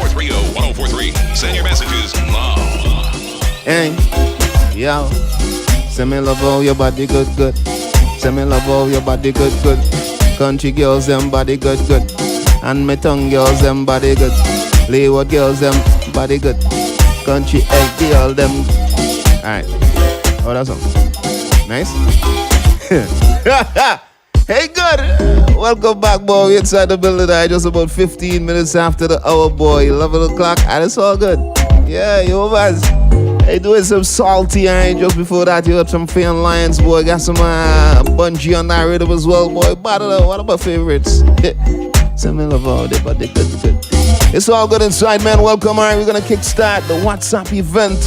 430-1043. Send your messages now. Hey, yo. Say me love how your body good, good. Say me love how your body good, good. Country girls, them body good, good. And me tongue girls, them body good. Leeward girls, them body good. Country egg girl, them. Alright. Oh, that's all. Nice. Hey, good. Welcome back, boy. Inside the building. Just about 15 minutes after the hour, boy. 11 o'clock. And it's all good. Yeah, yo, guys. Hey, doing some salty, and just before that, you got some Fan Lions, boy. Got some Bungie on that rhythm as well, boy. Battle, one of my favorites. Some love all day, but they good. It's all good inside, man. Welcome, all right. We're gonna kickstart the WhatsApp event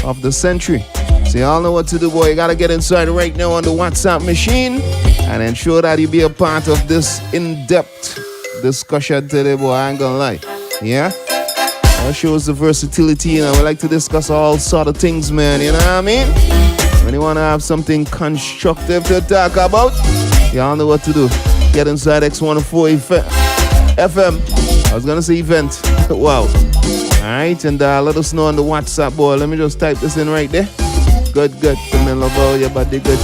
of the century. So y'all know what to do, boy. You gotta get inside right now on the WhatsApp machine and ensure that you be a part of this in-depth discussion today, boy. I ain't gonna lie. Yeah? That shows the versatility, you know. We like to discuss all sort of things, man. You know what I mean? When you wanna have something constructive to talk about, y'all know what to do. Get inside X104 FM. I was gonna say event. Wow. Alright, and let us know on the WhatsApp, boy. Let me just type this in right there. Good. Love all your body, good.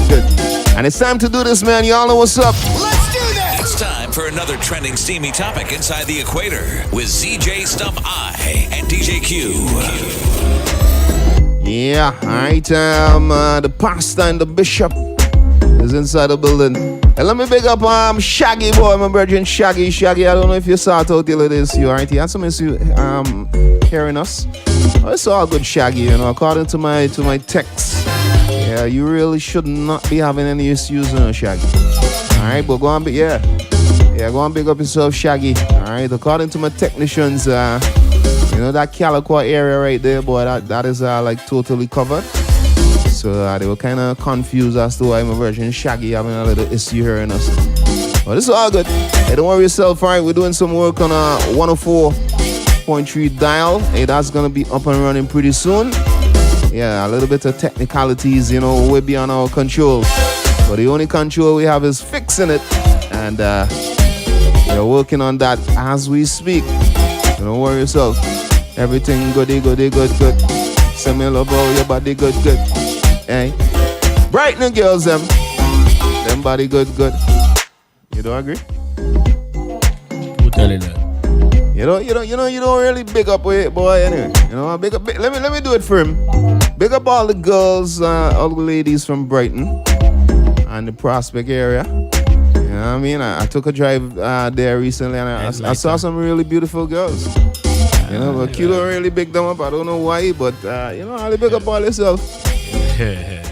And it's time to do this, man. Y'all know what's up. Let's do this! It's time for another trending steamy topic inside the Equator with ZJ Stump I and DJ Q. Yeah, alright. The pastor and the bishop is inside the building. And let me big up Shaggy, boy, my brethren. Shaggy. I don't know if you saw it out till it is you, alright? He has some issue hearing us. Oh, it's all good, Shaggy, you know, according to my text. Yeah, you really should not be having any issues, you know, Shaggy. Alright, but go on, go on big up yourself, Shaggy. Alright, according to my technicians, you know, that Calico area right there, boy, that is like totally covered. So they were kind of confused as to why my version Shaggy having a little issue hearing us. But it's all good. Hey, don't worry yourself, alright? We're doing some work on a 104.3 dial. Hey, that's gonna be up and running pretty soon. Yeah, a little bit of technicalities, you know, way beyond our control. But the only control we have is fixing it. And we're working on that as we speak. So don't worry yourself. Everything good. Send me love all your body good. Hey, Brighton girls, them body good. You don't agree? Who telling that? You don't really big up with it, boy. Anyway, you know, big up. Let me do it for him. Big up all the girls, all the ladies from Brighton and the Prospect area. You know what I mean? I took a drive there recently, and I saw some really beautiful girls. You know, but Q don't really big them up. I don't know why, but you know, I'll big up all yourself.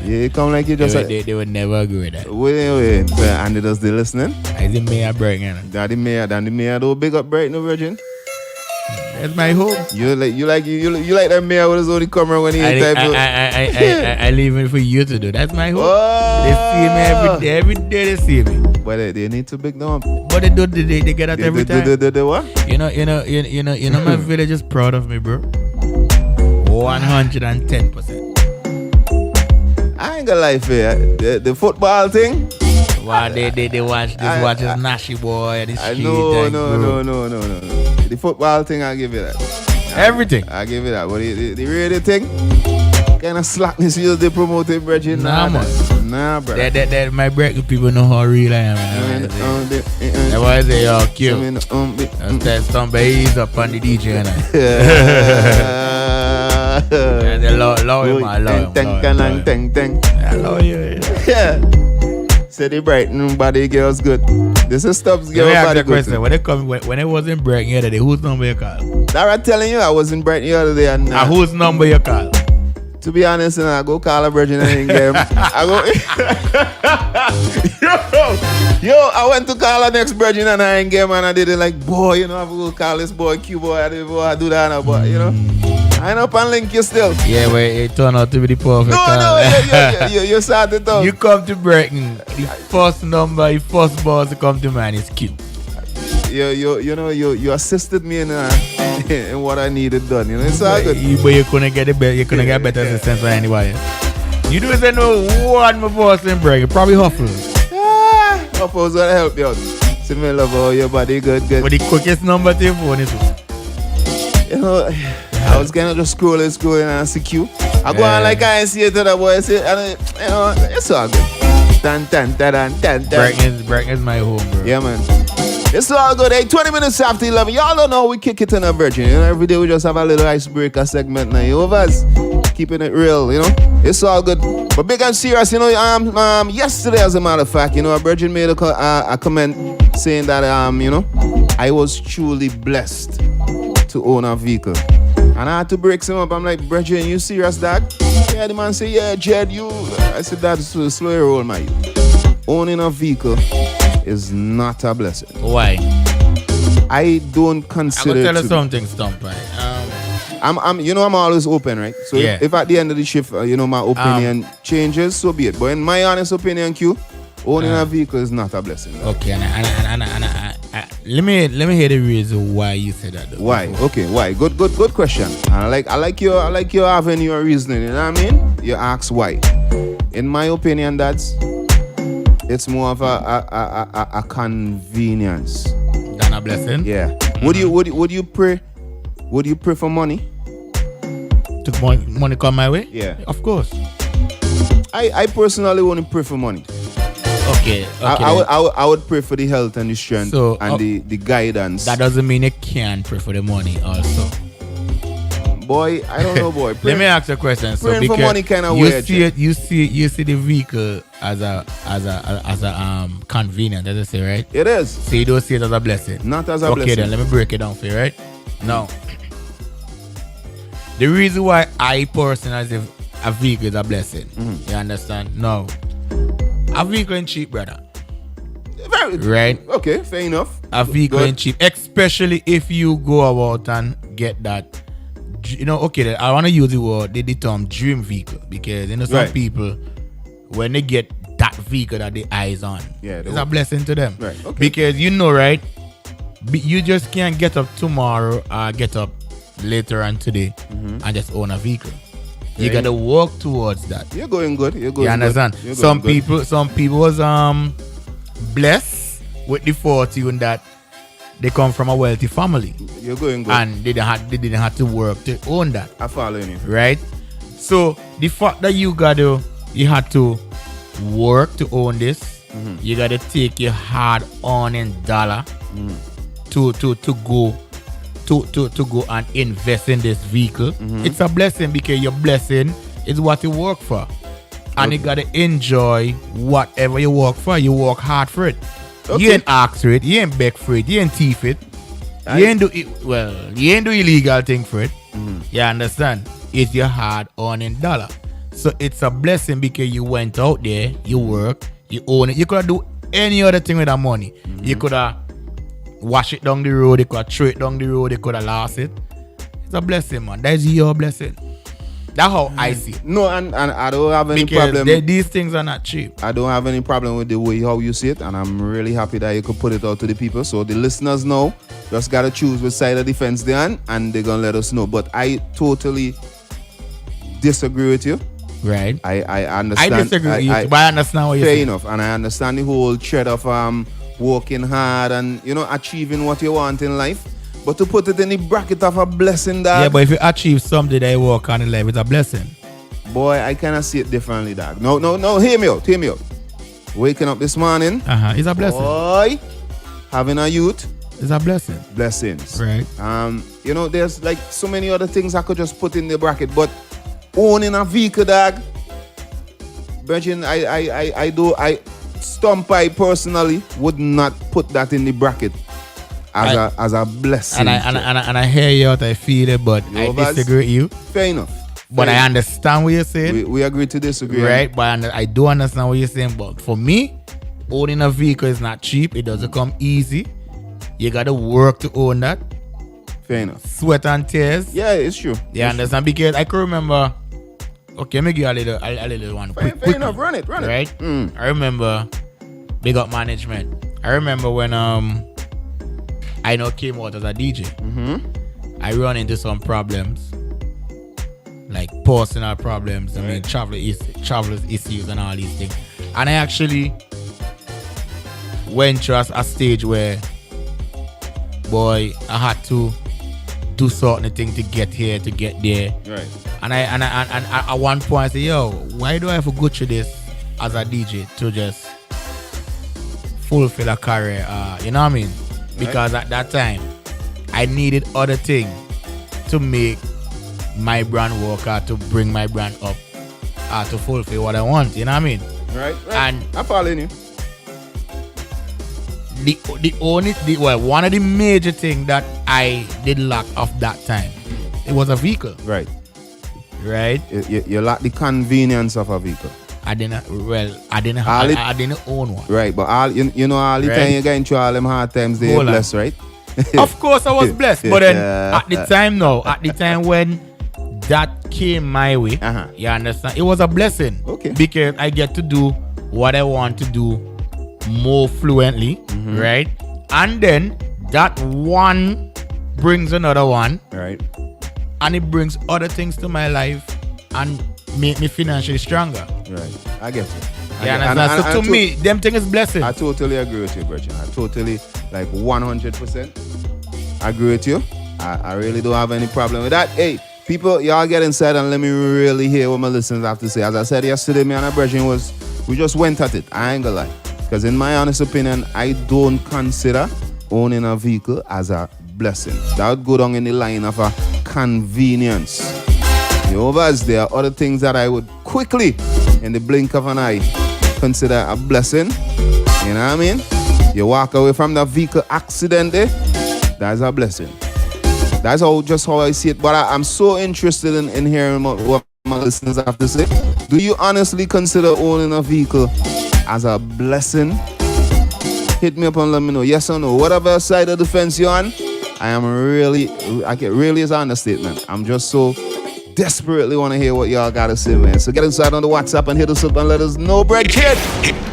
Yeah, come like you just they would never agree with that. Wait. And they just they listening? I the mayor Brighton. Daddy mayor don't big up Brighton, Virgin. That's my home. You like that mayor with his only camera when he type. I leave it for you to do. That's my home. Oh. They see me every day. They see me. But they need to big them up. But they do. They get that every time. They what? You know. My village is proud of me, bro. 110%. I ain't gonna lie for you. The football thing. Why they watch this Nashi boy and this shit. No. The football thing, I'll give you that. Everything. I'll give you that. But the radio thing, kind of slackness you they promoting, Bridget. Nah, man. Nah, bro. That my break people know how real I am. That's why I say, yo, Q. That somebody ease up on the DJ. And they love him. I love you. Yeah. Say the Brighton body girls good. This is Stubbs girl body good. Question. When it was in Brighton the other day, whose number you call? That I'm telling you, I was in Brighton the other day and whose number you call? To be honest, I go call a virgin and game. I went to call a next virgin and I ain't game and I did it like, boy, you know, I have to go call this boy Q boy. I do that now, but you know. I know pan link you still. Yeah, but it turned out to be the perfect call. No, you started out. You come to Brighton, the first boss to come to mind is Q. You assisted me in what I needed done. You know, it's all good. But you couldn't get better assistance from anybody. You do say no one more boss in Brighton, probably Huffles. Huffles gonna help you out. See me love all your body good. But the quickest number to your phone is You know, I was kind of just scrolling and see you. I go on like I see it to the boy, say, and you know, it's all good. Brighton is my home, bro. Yeah, man. It's all good. Hey, 20 minutes after 11. Y'all don't know we kick it in a virgin. You know, every day we just have a little icebreaker segment now. You overs keeping it real, you know. It's all good. But big and serious, you know, yesterday, as a matter of fact, you know, a virgin made a comment saying that, you know, I was truly blessed to own a vehicle. And I had to break him up. I'm like, Bridget, you serious, dog? Yeah, the man say, yeah, Jed, you. I said, that's slow your roll, man. Owning a vehicle is not a blessing. Why? I don't consider. I'm gonna tell you something, Stump. Right? I'm always open, right? So yeah. if at the end of the shift, you know, my opinion changes, so be it. But in my honest opinion, Q, owning a vehicle is not a blessing. Okay, and let me hear the reason why you said that. Though, why? before. Okay, why? Good question. I like your having your reasoning. You know what I mean? You ask why. In my opinion, it's more of a convenience than a blessing. Yeah. Would you pray? Would you pray for money? To money come my way? Yeah. Of course. I personally wouldn't pray for money. Okay. I would pray for the health and the strength and the guidance. That doesn't mean you can't pray for the money also. Boy, I don't know, boy. Let me ask you a question. So praying for money kind of weird. You see the vehicle as a convenience, as I say, right? It is. So you don't see it as a blessing. Not as a blessing. Okay, then let me break it down for you, right? Now, the reason why I personally say a vehicle is a blessing, you understand? No, a vehicle ain't cheap, brother. Right? Okay, fair enough. A vehicle ain't cheap, especially if you go about and get that. You know, okay, I want to use the term dream vehicle, because you know some people, when they get that vehicle that their eyes on, it's a blessing to them. Right. Okay. Because you know, right? You just can't get up tomorrow or get up later on today and just own a vehicle. Yeah, you gotta work towards that. You're going good. You understand? Some people was blessed with the fortune that they come from a wealthy family. You're going good. And they didn't have to work to own that. I'm following you. Right? So the fact that you had to work to own this, you gotta take your hard-earned dollar to go and invest in this vehicle. It's a blessing, because your blessing is what you work for. And you gotta enjoy whatever you work for. You work hard for it. Okay. You ain't ask for it, you ain't beg for it, you ain't thief it. You ain't do illegal thing for it. You understand? It's your hard-earned dollar. So it's a blessing, because you went out there, you work, you own it. You could have do any other thing with that money. You could have wash it down the road, you could have throw it down the road, you could have lost it. It's a blessing, man. That's your blessing. That's how I see it. No, and I don't have any because problem. These things are not cheap. I don't have any problem with the way how you see it, and I'm really happy that you could put it out to the people. So the listeners know, just gotta choose which side of the fence they're on, and they're gonna let us know. But I totally disagree with you. Right. I understand. I disagree with you, but I understand what you're saying. Fair enough, and I understand the whole thread of working hard and achieving what you want in life. But to put it in the bracket of a blessing, dog. Yeah, but if you achieve something that you work on in life, it's a blessing. Boy, I cannot see it differently, dog. No, hear me out. Waking up this morning. It's a blessing. Boy, having a youth. It's a blessing. Blessings. Right. There's like so many other things I could just put in the bracket, but owning a vehicle, dog. Virgin, I Stump, I personally would not put that in the bracket as a blessing. And I hear you out, I feel it, but I disagree with you. Fair enough. But I understand what you're saying. We agree to disagree. Right, but I do understand what you're saying. But for me, owning a vehicle is not cheap. It doesn't come easy. You got to work to own that. Fair enough. Sweat and tears. Yeah, it's true. You understand? Because I can remember. Okay, let me give you a little one. Fair enough. Run it. Right? I remember big up management. I remember when I came out as a DJ. I run into some problems, like personal problems. I mean, travelers issues and all these things. And I actually went through a stage where, boy, I had to do certain thing to get here, to get there. Right. And I at one point I say, yo, why do I have to go through this as a DJ to just fulfill a career? You know what I mean? Because at that time I needed other things to make my brand work out, to bring my brand up, to fulfill what I want. You know what I mean? Right. And I'm following you. One of the major things that I did lack of that time, it was a vehicle. Right. Right. You lack the convenience of a vehicle. I didn't own one. Right, but all you know all the time you get into all them hard times, they blessed, right? Of course I was blessed. But then at the time when that came my way, you understand, it was a blessing. Okay. Because I get to do what I want to do more fluently, right? And then that one brings another one. Right. And it brings other things to my life and make me financially stronger. Right. I get it. So to me, them things is blessing. I totally agree with you, Virgin. I totally, like 100% agree with you. I really don't have any problem with that. Hey, people, y'all get inside and let me really hear what my listeners have to say. As I said yesterday, me and a Virgin we just went at it. I ain't gonna lie. Because in my honest opinion, I don't consider owning a vehicle as a blessing. That would go down in the line of a convenience. You know, there are other things that I would quickly, in the blink of an eye, consider a blessing. You know what I mean? You walk away from the vehicle accidentally, that's a blessing. That's just how I see it. But I'm so interested in hearing what my listeners have to say. Do you honestly consider owning a vehicle as a blessing? Hit me up and let me know. Yes or no. Whatever side of the fence you're on, really is an understatement. I'm just so desperately want to hear what y'all got to say, man. So get inside on the WhatsApp and hit us up and let us know, Bread Kid.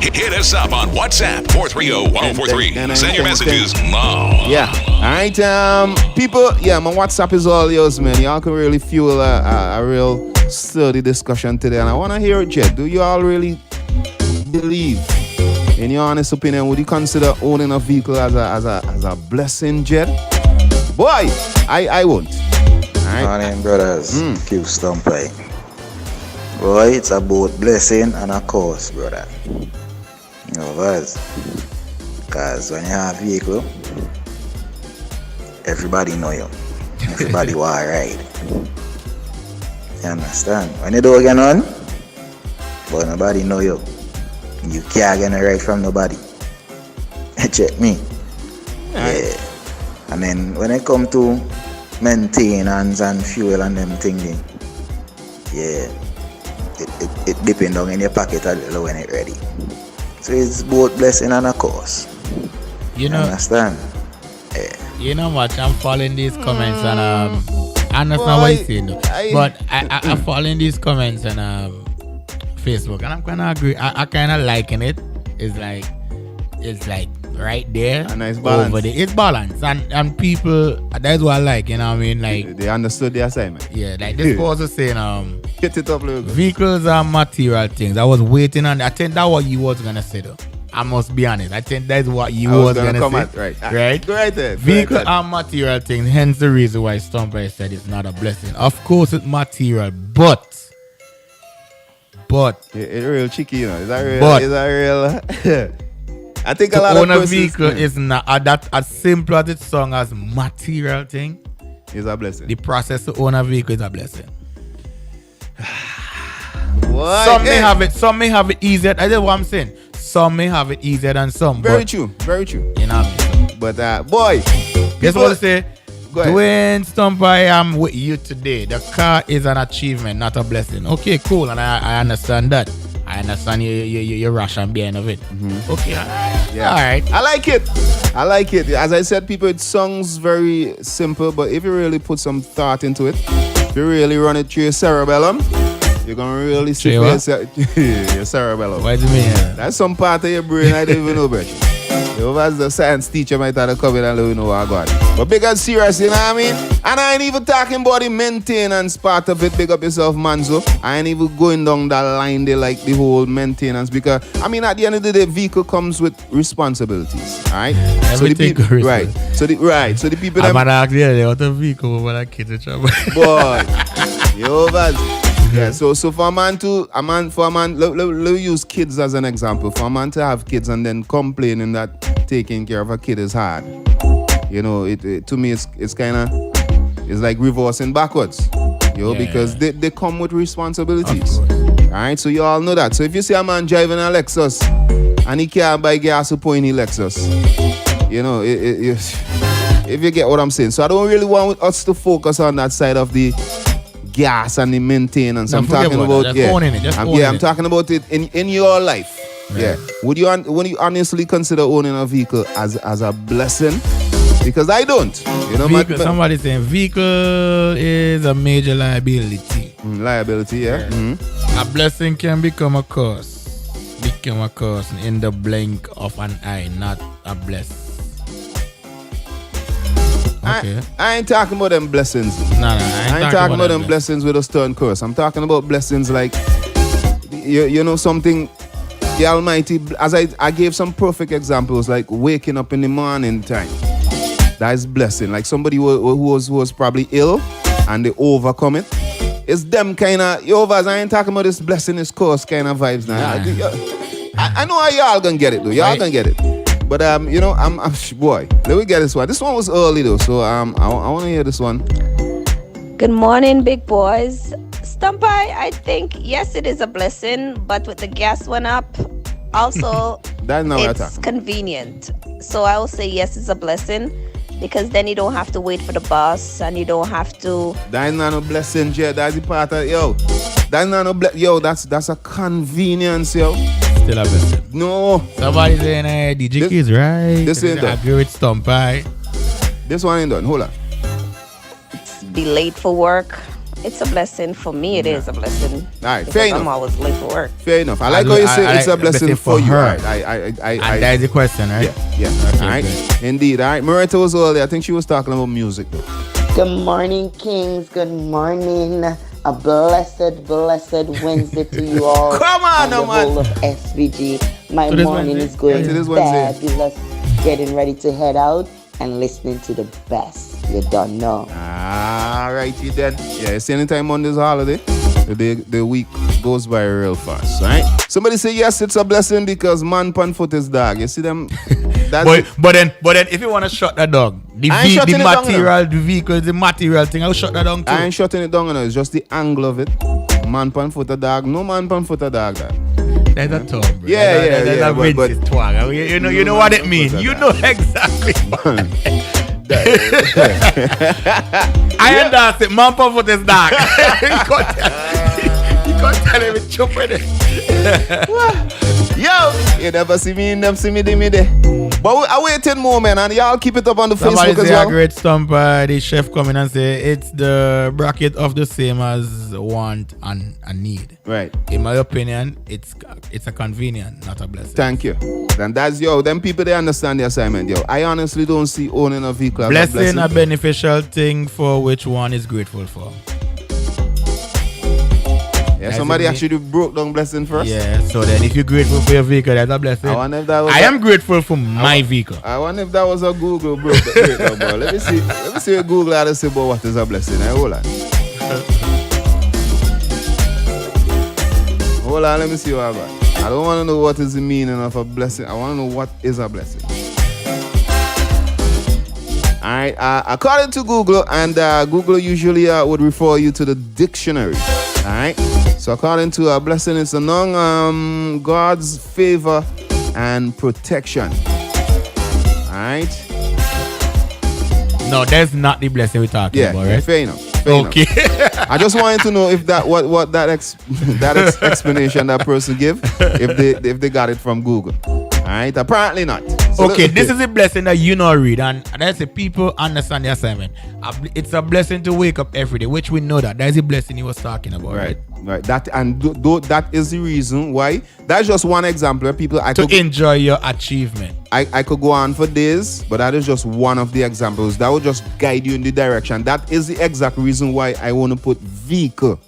Hit us up on WhatsApp, 430-1043. Send your messages now. Yeah. All right, people, my WhatsApp is all yours, man. Y'all can really fuel a real sturdy discussion today. And I want to hear it, Jed. Do you all really believe, in your honest opinion, would you consider owning a vehicle as a blessing, Jed? Boy, I won't. Morning, brothers. Q Stumpy. Boy, it's about blessing and a curse, brother. You know, because when you have a vehicle, everybody know you. Everybody want to ride. You understand? When you don't get on, but nobody know you. You can't get a ride from nobody. Check me. Yeah. And then when it come to maintenance and fuel and them thinking, it depends on in your pocket a little when it's ready. So it's both blessing and a curse. You understand? Yeah. You know what? I'm following these comments and I understand what you're saying though. But I'm following these comments and Facebook and I'm kinda agree. I kinda liking it. It's like right there. A nice balance. Over there. It's balance. And people, that's what I like, you know what I mean? Like they understood the assignment. Yeah, like this was also saying get it up, little bit. Vehicles are material things. I was waiting on I think that's what you was gonna say though. I must be honest. I think that's what you was gonna say. Right? Go right there. Vehicles are material things, hence the reason why Stumper said it's not a blessing. Of course it's material, but it's real cheeky, you know. Is that real? I think a lot of own a vehicle is not that as simple as it song as material thing. Is a blessing. The process to own a vehicle is a blessing. What? Some may have it easier. I know what I'm saying. Some may have it easier than some. Very true. You know what I mean? But boy, guess what I say? Dwayne Stumper, I am with you today. The car is an achievement, not a blessing. Okay, cool, and I understand that. I understand you rush and behind of it. Okay, yeah. All right. I like it. As I said, people, it sounds very simple, but if you really put some thought into it, if you really run it through your cerebellum, you're gonna really see your cerebellum. What do you mean? That's some part of your brain I don't even know about. As the science teacher might have to come in and let you know what I got. But big and serious, you know what I mean? And I ain't even talking about the maintenance part of it. Big up yourself, Manzo. I ain't even going down that line there like the whole maintenance. Because, I mean, at the end of the day, vehicle comes with responsibilities. Alright? Everything right. So the people I'm gonna ask you what a vehicle when I kids in trouble. Boy. Yo, yeah, so for a man, let use kids as an example. For a man to have kids and then complaining that taking care of a kid is hard, you know, it to me it's kind of, it's like reversing backwards, because they come with responsibilities. All right, so you all know that. So if you see a man driving a Lexus and he can't buy gas to point in Lexus, you know, if you get what I'm saying. So I don't really want us to focus on that side of the gas and the maintenance. I'm talking about I'm talking about it in your life. Yeah. Would you honestly consider owning a vehicle as a blessing? Because I don't. You know, somebody saying vehicle is a major liability. Liability, yeah. Mm-hmm. A blessing can become a curse. Become a curse in the blink of an eye, not a blessing. Okay. I ain't talking about them blessings. No, I ain't talking about them blessings with a stern curse. I'm talking about blessings like, you know, something, the Almighty, as I gave some perfect examples, like waking up in the morning time. That is blessing. Like somebody who was probably ill and they overcome it. It's them kind of, I ain't talking about this blessing, this curse kind of vibes now. I know how y'all gonna get it though. Y'all gonna get it. But you know, I'm boy. Let me get this one. This one was early though, so I want to hear this one. Good morning, big boys. Stumpy, I think yes, it is a blessing, but with the gas went up, also it's convenient. So I will say yes, it's a blessing because then you don't have to wait for the bus and you don't have to. That's not no blessing, Jay. That's the part of That's not no that's a convenience, yo. Still a blessing. No. Somebody saying, hey, DJ Kids, right? This ain't done. I agree with Stumpy. This one ain't done. Hold on. Be late for work. It's a blessing. For me, it is a blessing. All right, fair enough. I'm always late for work. Fair enough. I like how you say it's a blessing for you. Her. Right. And that is the question, right? Yeah. Okay, all right. Good. Indeed. All right. Marita was earlier. I think she was talking about music, though. Good morning, Kings. Good morning. A blessed Wednesday to you all. Come on, no man. Whole of SVG. My morning is going fabulous. Getting ready to head out and listening to the best. You don't know. All righty then. Yeah, it's anytime on this holiday, the week goes by real fast, right? Somebody say yes, it's a blessing because man pan foot is dog. You see them? But then, if you want to shut that dog, the vehicle, the material thing, I'll shut that down too. I ain't shutting it down, it's just the angle of it. Man pan foot a dog, no man pan foot a dog. That's a term, bro. Yeah. But you know what it means. You know exactly. I endorse it. Man pan foot is dog. You can't tell him it's chop with it. Yo, you never see me, never see me there. But I waiting more, man, and y'all keep it up on the Somebody Facebook as say well. A great stump, the chef come in and say it's the bracket of the same as want and need. Right. In my opinion, it's a convenience, not a blessing. Thank you. Then that's them people they understand the assignment, yo. I honestly don't see owning a vehicle as a blessing. A beneficial thing for which one is grateful for. Yeah, somebody actually broke down blessing first. Yeah, so then if you're grateful for your vehicle, that's a blessing. I am grateful for my vehicle. I wonder if that was a Google breakdown, bro. Let me see what Google had to say about what is a blessing. Hold on. Hold on, let me see what I got. I don't want to know what is the meaning of a blessing. I want to know what is a blessing. Alright, according to Google, and Google usually would refer you to the dictionary. Alright, so according to a blessing, it's among God's favor and protection. Alright. No, that's not the blessing we're talking about, right? Fair enough. Okay. I just wanted to know if that what that explanation that person give, if they got it from Google. Alright, apparently not. Okay, this is a blessing that you not read, and that's the people understand the assignment. It's a blessing to wake up every day, which we know that. That's the blessing he was talking about, right? Right. That and that is the reason why. That's just one example of people enjoy your achievement. I could go on for days, but that is just one of the examples. That will just guide you in the direction. That is the exact reason why I want to put vehicle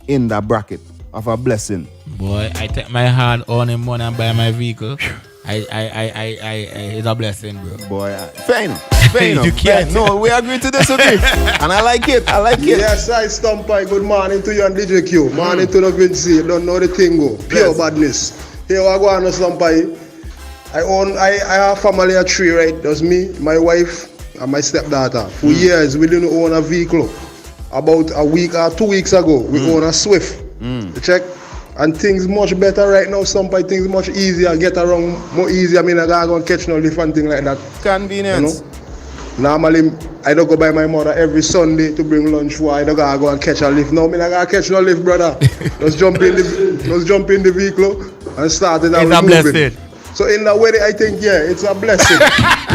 in that bracket of a blessing. Boy, I take my hard earned money and buy my vehicle. It's a blessing, bro. Boy, fair enough. No, we agree to disagree. And I like it. Yes, I Stumpy. Good morning to you and DJ Q. Morning to the Vinci. You don't know the thing go. Pure badness. Here I go on Stumpy. I have family of three, right? That's me, my wife, and my stepdaughter. For years, we didn't own a vehicle. About a week or 2 weeks ago, we own a Swift. You check? And things much better right now. Sometimes things much easier, get around more easier. I mean, I gotta go and catch no lift and things like that. Convenience. You know? Normally, I don't go by my mother every Sunday to bring lunch for. I don't gotta go and catch a lift. No, I gotta catch no lift, brother. Just jump in the vehicle and start it. It's a blessing. So in that way, I think, it's a blessing.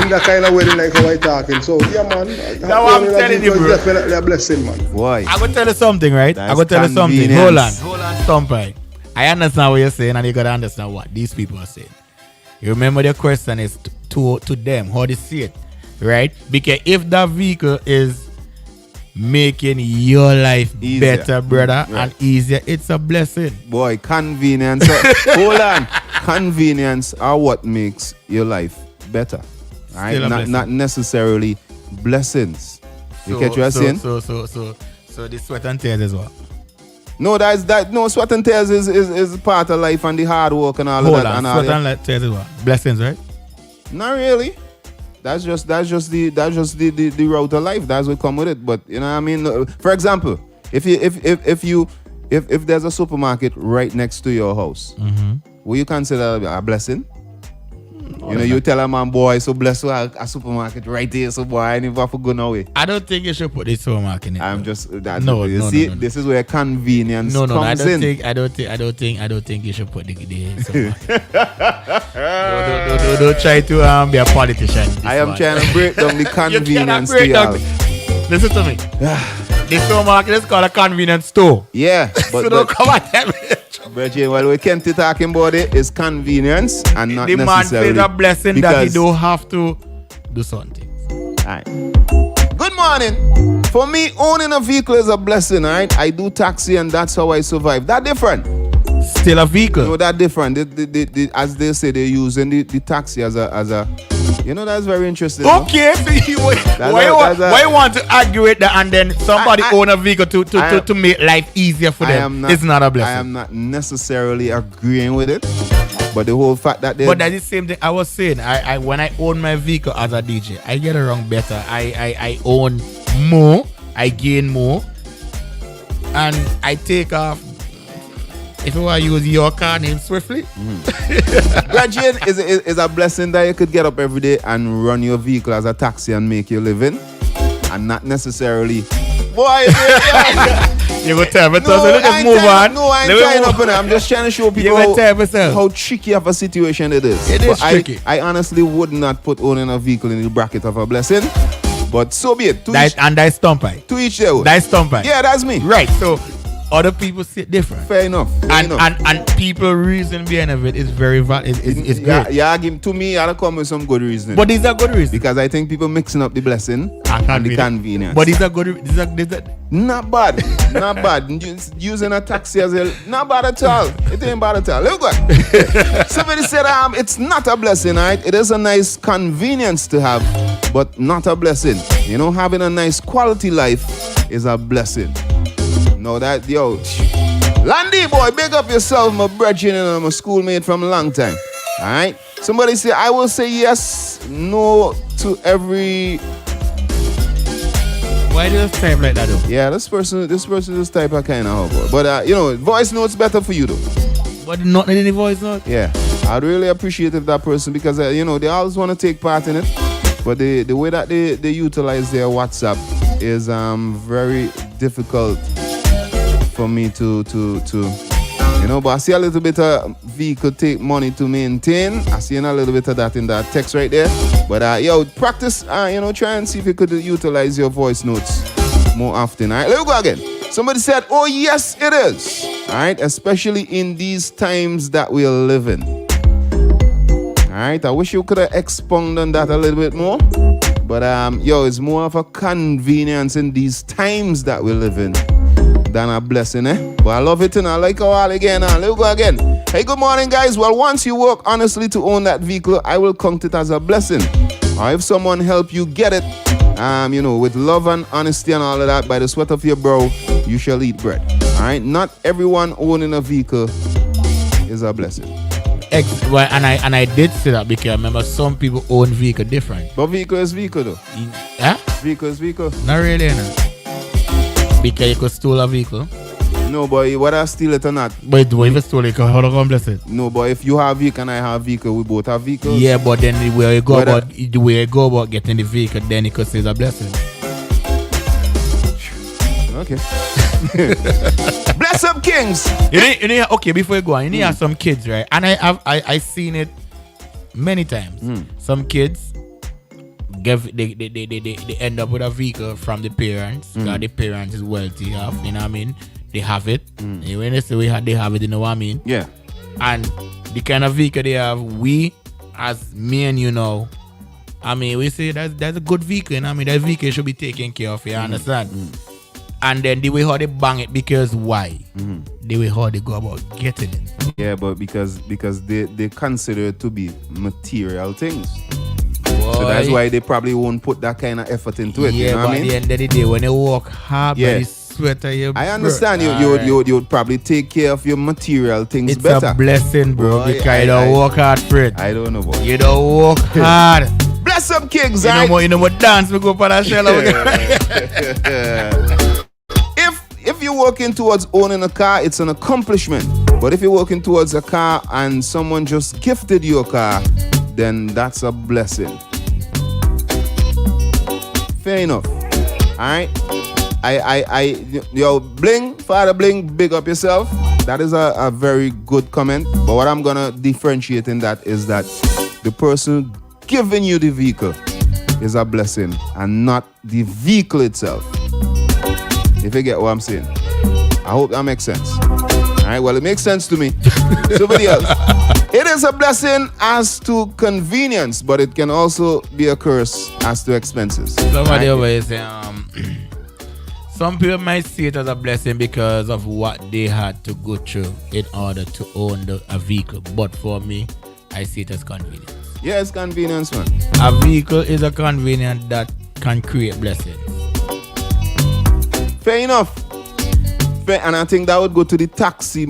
In that kind of way, like how I talking. So yeah, man. That's what I'm telling you, bro. Definitely a blessing, man. Why? I'm gonna tell you something, right? I'm gonna tell you something. Hold on, Stumpy. I understand what you're saying, and you gotta understand what these people are saying. You remember the question is to them, how they see it, right? Because if that vehicle is making your life easier, better, brother, and easier, it's a blessing. Boy, convenience. Hold on. Convenience are what makes your life better. Right? Not necessarily blessings. You catch what I'm saying? So the sweat and tears as well. No, sweat and tears is part of life and the hard work and all of that. Hold on, sweat and tears is what? Blessings, right? Not really. That's just the route of life. That's what come with it. But you know what I mean? For example, if there's a supermarket right next to your house, will you consider a blessing? You know, you tell a man, boy, so blessed with a supermarket right there, so boy, I never have to go nowhere. I don't think you should put this supermarket in it. I'm just no. This is where convenience comes in. I don't think you should put the supermarket. Don't try to be a politician. I am trying to break down the convenience to y'all. Listen to me. The supermarket is called a convenience store. Yeah, but so don't come at them. Bridget, well, we can't be talking about it. It's convenience and not the necessarily. The man says a blessing that he don't have to do something. Alright. Good morning. For me, owning a vehicle is a blessing, alright? I do taxi and that's how I survive. That different. Still a vehicle. No, that different. As they say, they're using the taxi as a you know, that's very interesting. Okay, so why you want to argue with that and then somebody own a vehicle to make life easier for them? It's not a blessing. I am not necessarily agreeing with it, but the whole fact that but that's the same thing I was saying. I when I own my vehicle as a DJ, I get around better. I own more, I gain more, and I take off. If you want to use your car name swiftly. Graduate is a blessing that you could get up every day and run your vehicle as a taxi and make your living. And not necessarily. Boy, you go tell me. Let's move on. No, I ain't tying up in it. I'm just trying to show people how tricky of a situation it is. It is tricky. I honestly would not put owning a vehicle in the bracket of a blessing. But so be it. That's Stumpy. To each their own. That's Stumpy. Yeah, that's me. Right. So other people see it different. Fair enough. And people reason behind of it is very valid. It's great. Yeah, to me, I'll come with some good reasoning. But these are good reasons. Because I think people mixing up the blessing and the convenience. But these are good. These are not bad. Not bad. Using a taxi as not bad at all. It ain't bad at all. Look good. Somebody said it's not a blessing, right? It is a nice convenience to have, but not a blessing. You know, having a nice quality life is a blessing. No, that, Landy boy, big up yourself, my brethren and my schoolmate from a long time. Alright? Somebody say, I will say yes, no to every. Why do you type like that though? Yeah, this person just type a kind of boy. But voice note's better for you though. But not any voice note? Yeah. I'd really appreciate if that person, because they always want to take part in it. But the way that they utilize their WhatsApp is very difficult for me to You know, but I see a little bit of vehicle take money to maintain. I see a little bit of that in that text right there. But practice, try and see if you could utilize your voice notes more often. All right, let's go again. Somebody said, oh, yes, it is. All right, especially in these times that we're living. All right, I wish you could have expounded on that a little bit more. But, it's more of a convenience in these times that we live in than a blessing, eh? But I love it and I like it all again. Let's go again. Hey, good morning, guys. Well, once you work honestly to own that vehicle, I will count it as a blessing. Or if someone help you get it, with love and honesty and all of that, by the sweat of your brow, you shall eat bread. All right? Not everyone owning a vehicle is a blessing. And I did say that because I remember some people own vehicle different. But vehicle is vehicle though. Vehicle is vehicle. Not really, no. Because you could steal a vehicle. No, boy, whether I steal it or not. But if you steal it, how do you bless it? No, but if you have a vehicle and I have a vehicle, we both have vehicles. Yeah, but then the way you go about getting the vehicle, then you could say it's a blessing. Okay. Bless up, kings. Okay, before you go on, you have some kids, right? And I seen it many times. Some kids they end up with a vehicle from the parents because the parents is wealthy enough, you know what I mean? They have it. When they say they have it, you know what I mean? Yeah. And the kind of vehicle they have, we as men, I mean, we say that's a good vehicle, you know what I mean? That vehicle should be taken care of, you understand? And then the way how they bang it, because why? The way how they go about getting it. Yeah, but because they consider it to be material things. Boy. So that's why they probably won't put that kind of effort into it. Yeah, you know what I mean? At the end of the day, when they work hard, by the sweat of your I understand you would probably take care of your material things it's better. It's a blessing, bro, boy, because you don't work hard for it. I don't know, boy. You don't work hard. Bless up, kings, you know what dance we go for that shell. If you're working towards owning a car, it's an accomplishment. But if you're working towards a car and someone just gifted you a car, then that's a blessing. Fair enough. Alright? Bling, Father Bling, big up yourself. That is a very good comment. But what I'm gonna differentiate in that is that the person giving you the vehicle is a blessing and not the vehicle itself. If you get what I'm saying. I hope that makes sense. Alright, well, it makes sense to me. Somebody else. It is a blessing as to convenience, but it can also be a curse as to expenses. Somebody always say, some people might see it as a blessing because of what they had to go through in order to own a vehicle. But for me, I see it as convenience. Yeah, it's convenience, man. A vehicle is a convenience that can create blessings. Fair enough. And I think that would go to the taxi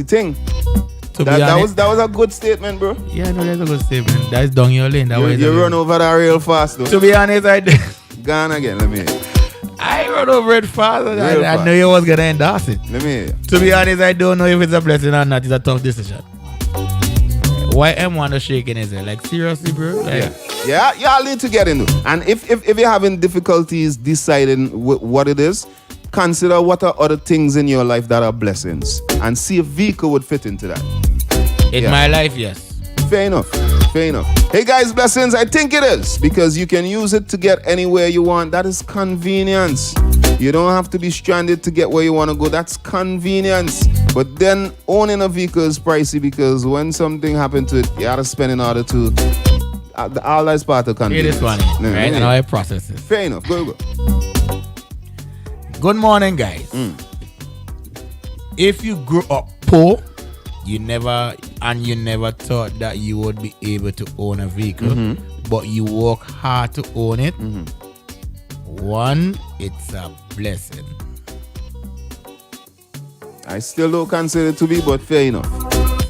thing. That was a good statement, bro. Yeah, no, that's a good statement. That's down your lane. You run over that real fast, though. To be honest, I did. Gone again, let me hear. I run over it fast. I knew you was going to endorse it. Let me hear. To be honest, I don't know if it's a blessing or not. It's a tough decision. Why M1 is shaking his head? Like, seriously, bro? Like, yeah, y'all need to get into it. And if you're having difficulties deciding what it is, consider what are other things in your life that are blessings and see if vehicle would fit into that. In my life, yes. Fair enough. Hey guys, blessings, I think it is because you can use it to get anywhere you want. That is convenience. You don't have to be stranded to get where you want to go. That's convenience. But then owning a vehicle is pricey because when something happened to it, you have to spend in order to all that's part of convenience. It is funny, right? And how I process it. Fair enough. Go. Good morning, guys. If you grew up poor, you never thought that you would be able to own a vehicle, but you work hard to own it. One, it's a blessing. I still don't consider it to be, but fair enough.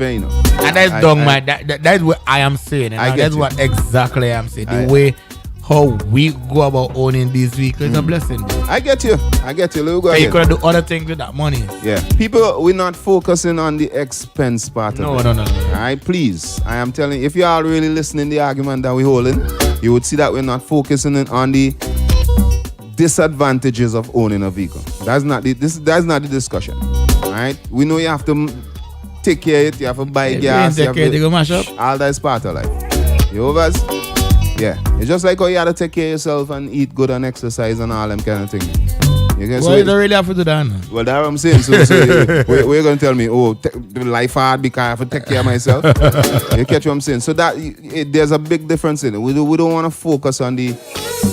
And that's what I am saying. That's what exactly I'm saying. The way how we go about owning these vehicles is a blessing. I get you. You could do other things with that money. Yeah. People, we're not focusing on the expense part of it. No. All right, please. I am telling you, if you are really listening to the argument that we're holding, you would see that we're not focusing on the disadvantages of owning a vehicle. That's not the discussion. All right? We know you have to take care of it, you have to buy gas. Take care, they go mash up. All that is part of life. You overs? Yeah. It's just like how you have to take care of yourself and eat good and exercise and all them kind of things. Well, you don't really have to do that. No? Well, that's what I'm saying. So we're going to tell me, life hard because I have to take care of myself. You catch what I'm saying? So there's a big difference in it. We don't want to focus on the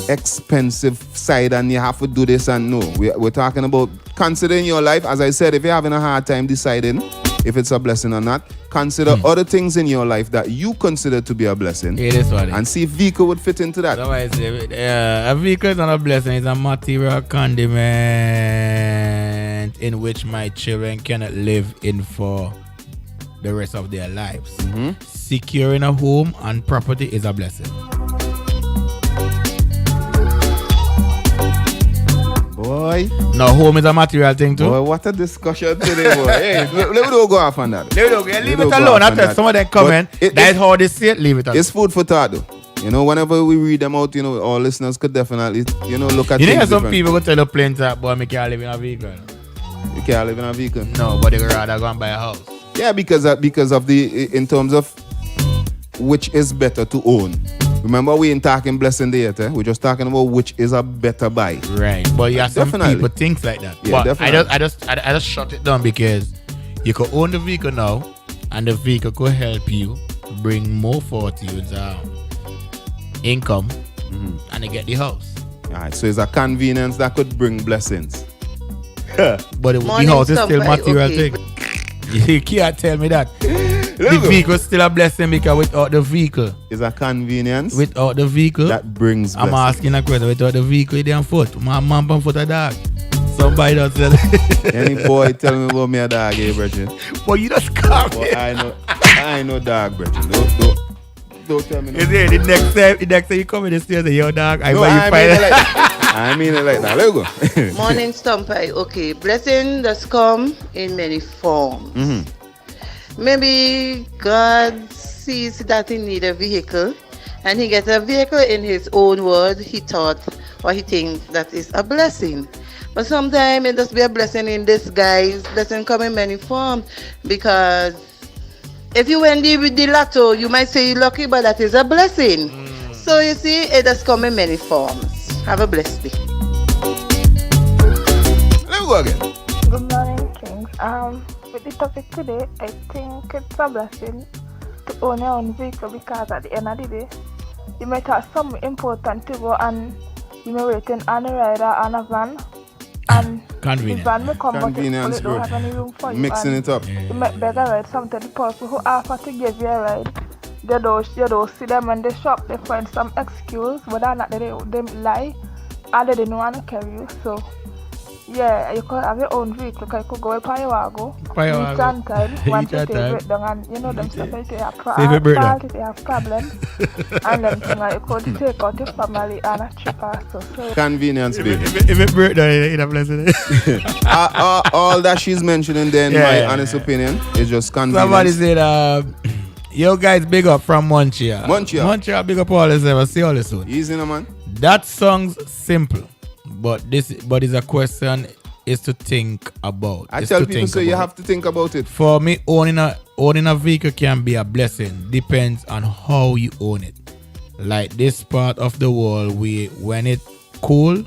expensive side and you have to do this and no. We're talking about considering your life. As I said, if you're having a hard time deciding if it's a blessing or not, consider other things in your life that you consider to be a blessing. Yeah, that's what and see if vehicle would fit into that. Otherwise, a vehicle is not a blessing. It's a material condiment in which my children cannot live in for the rest of their lives. Securing a home and property is a blessing. Boy. No, home is a material thing too. Boy, what a discussion today, boy. Hey, let me don't go off on that. Leave it alone. After some of them comment, that's how they see it, leave it alone. It's food for thought though. You know, whenever we read them out, you know, our listeners could definitely, look at things. You know, some people go tell the plane that, boy, I can't live in a vehicle. You can't live in a vehicle? No, but they would rather go and buy a house. Yeah, because of in terms of which is better to own. Remember, we ain't talking blessing there, we're just talking about which is a better buy. Right, but you have some people think like that. Yeah, but definitely. I just shut it down because you could own the vehicle now, and the vehicle could help you bring more forth you income, and you get the house. All right, so it's a convenience that could bring blessings. But the house is still material thing. You can't tell me that. The vehicle is still a blessing because without the vehicle, it's a convenience. Without the vehicle, that brings blessing. I'm asking a question. Without the vehicle, they on foot. My mom on foot a dog. Somebody does tell any boy tell me about me a dog, Bridget. But you just come. I know dog, Bridget. Don't tell me. No. Is it the next time you come in the stairs and your dog? I mean it like that. Let go. Morning, Stumpy. Okay, blessing does come in many forms. Maybe God sees that he need a vehicle and he gets a vehicle in his own word. He thought or he thinks that is a blessing. But sometimes it does be a blessing in disguise. Blessing come in many forms because if you win the lotto, you might say you're lucky, but that is a blessing. So you see, it does come in many forms. Have a blessed day. Let me go again. Good morning, Kings. With the topic today, I think it's a blessing to own your own vehicle because at the end of the day, you might have something important to go and you may wait in on a rider and a van. And convenient. The van may come Convenience, but it don't have any room for you. Mixing it up. You might beg a ride. Sometimes the person who offer to give you a ride, you don't see them in the shop, they find some excuse, but they're not, they lie, and they don't want to carry you. So, yeah, you could have your own vehicle, you could go up on your wago, each time, once you take it down, and you know them stuff, if you have problems, and then you could take out your family and a trip also. So convenience, baby. If it break down, it's a blessing. All that she's mentioning there, in my honest opinion, is just convenience. Somebody said, yo guys, big up from Montreal. Montreal, big up all this ever. See all this soon. Easy, no man. That song's simple, but is a question is to think about. I tell people, so you have to think about it. For me, owning a vehicle can be a blessing. Depends on how you own it. Like this part of the world, when it's cool,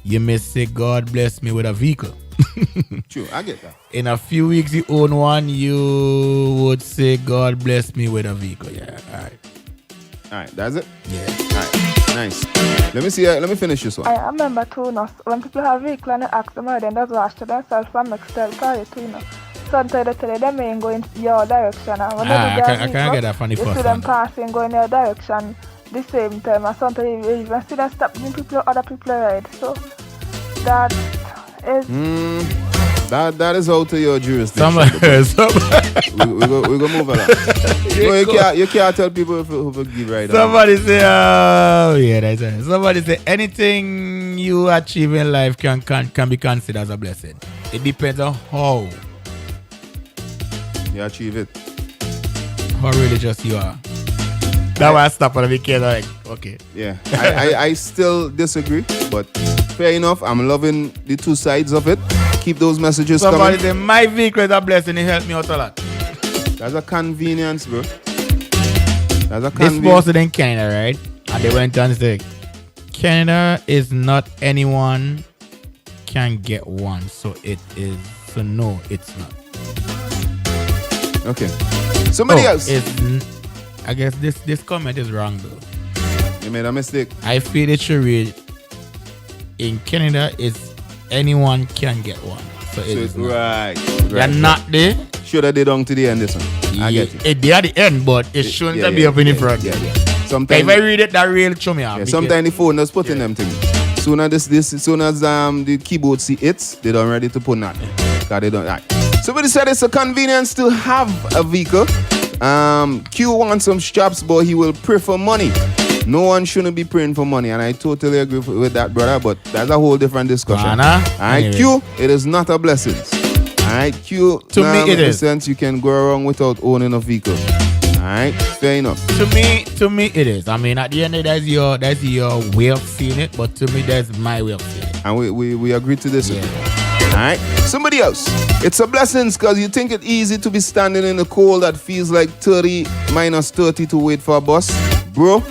you may say, God bless me with a vehicle. True, I get that. In a few weeks you own one, you would say, God bless me with a vehicle. Yeah, alright, that's it? Yeah. Alright, nice. Let me see, let me finish this one. I remember too, when people have vehicle and they ask them, then just wash to themselves and make style for you too, Sometimes they tell you they may go in your direction, and when I can't get that funny you see them passing, go in your direction the same time, and sometimes you even see them stop other people ride. So that is that is out of your jurisdiction. we go move along. You can't tell people who forgive right now. Somebody say, that's it. Somebody say anything you achieve in life can be considered as a blessing. It depends on how you achieve it. How religious you are. That's why I stop and be like, okay. Yeah. I still disagree, but fair enough. I'm loving the two sides of it. Keep those messages coming. Somebody say, my vehicle is a blessing. It helped me out a lot. That's a convenience, bro. That's a This was in Canada, right? And they went and said, Canada is not anyone can get one. So it is. So no, it's not. Okay. Somebody else. I guess this comment is wrong though. You made a mistake. I feel it should read in Canada is anyone can get one. So it is not. Right. They're not there. Should have did on to the end this one. I get it. They are the end, but it shouldn't be up in the front. Yeah. Sometimes if I read it, that really show me out. Sometimes the phone does put in them things. Soon as the keyboard see it, they don't ready to put that. Cause they don't. Right. Somebody said it's a convenience to have a vehicle. Q wants some straps, but he will pray for money. No one shouldn't be praying for money, and I totally agree with that, brother. But that's a whole different discussion. All right, anyway. Q, it is not a blessing. All right, Q. To me, it is. Sense you can go around without owning a vehicle. All right, fair enough. To me, it is. I mean, at the end of the day, that's your way of seeing it, but to me, that's my way of seeing it. And we agree to this. Yeah. All right, somebody else. It's a blessing because you think it's easy to be standing in the cold that feels like 30 minus 30 to wait for a bus, bro.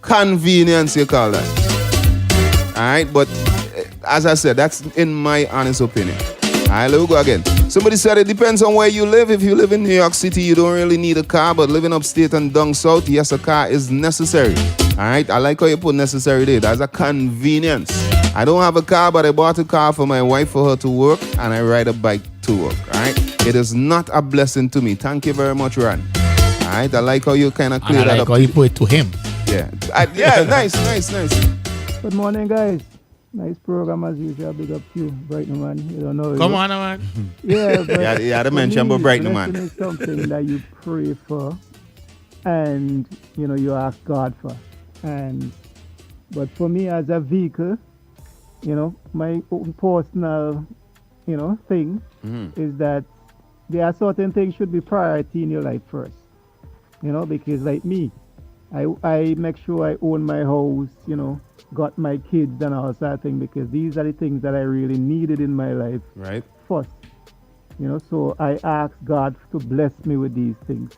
Convenience, you call that. All right, but as I said, that's in my honest opinion. All right, let me go again. Somebody said it depends on where you live. If you live in New York City, you don't really need a car, but living upstate and down south, yes, a car is necessary. All right, I like how you put necessary there. That's a convenience. I don't have a car, but I bought a car for my wife for her to work, and I ride a bike to work. All right, it is not a blessing to me. Thank you very much, Ran. All right, I like how you kind of clear that up. I like how you put it to him. Yeah, nice. Good morning, guys. Nice program as usual. Big up to you, Brighton man. You don't know. Come on, man. Yeah, but you had to mention about Brighton man. It's something that you pray for, and you ask God for. But for me as a vehicle, my own personal, thing is that there are certain things should be priority in your life first. Because like me, I make sure I own my house, got my kids and all that thing, because these are the things that I really needed in my life first. So I asked God to bless me with these things.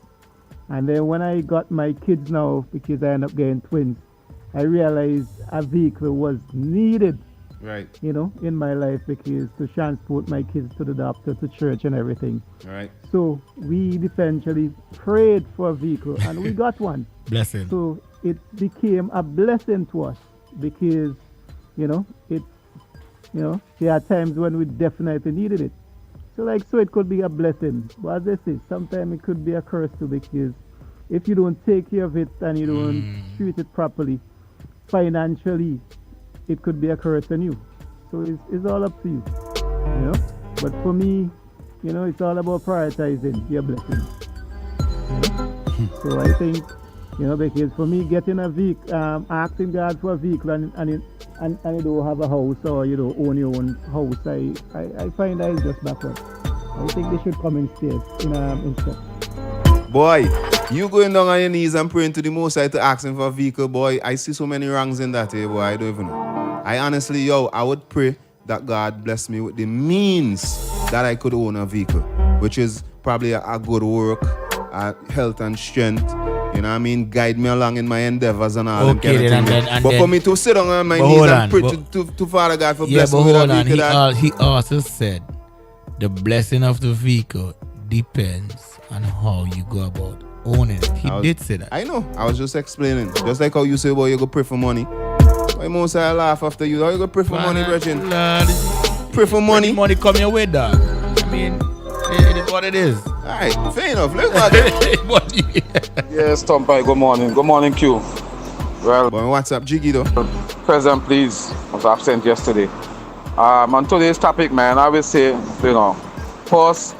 And then when I got my kids now, because I end up getting twins, I realized a vehicle was needed, in my life, because to transport my kids to the doctor, to church and everything. Right. So we eventually prayed for a vehicle and we got one. Blessing. So it became a blessing to us because, there are times when we definitely needed it. So it could be a blessing. But as I say, sometimes it could be a curse too, because if you don't take care of it and you don't treat it properly, financially, it could be a curse on you. So it's all up to you, But for me, it's all about prioritizing your blessings. So I think, because for me, getting a vehicle, asking God for a vehicle and you don't have a house or you don't own your own house, I find that is just backward. I think they should come in stairs in step. Boy, you going down on your knees and praying to the Most High to ask him for a vehicle, boy. I see so many wrongs in that, boy. I don't even know. I honestly, I would pray that God bless me with the means that I could own a vehicle, which is probably a good work, health and strength. You know what I mean? Guide me along in my endeavors and all that kind of thing. But for me to sit on my knees and pray to Father God for blessing me with a vehicle. He also said the blessing of the vehicle depends on how you go about owning it. He did say that. I know. I was just explaining. Just like how you say, boy, you go pray for money. Why most I laugh after you? How you go pray for money, Brethren? Pray for money. Money come your way, dog. I mean, it is what it is. Alright, fair enough. Let's go again. Yes, Tompai, good morning. Good morning, Q. Well, what's up, Jiggy, though? President, please, was absent yesterday. On today's topic, man, I will say, first,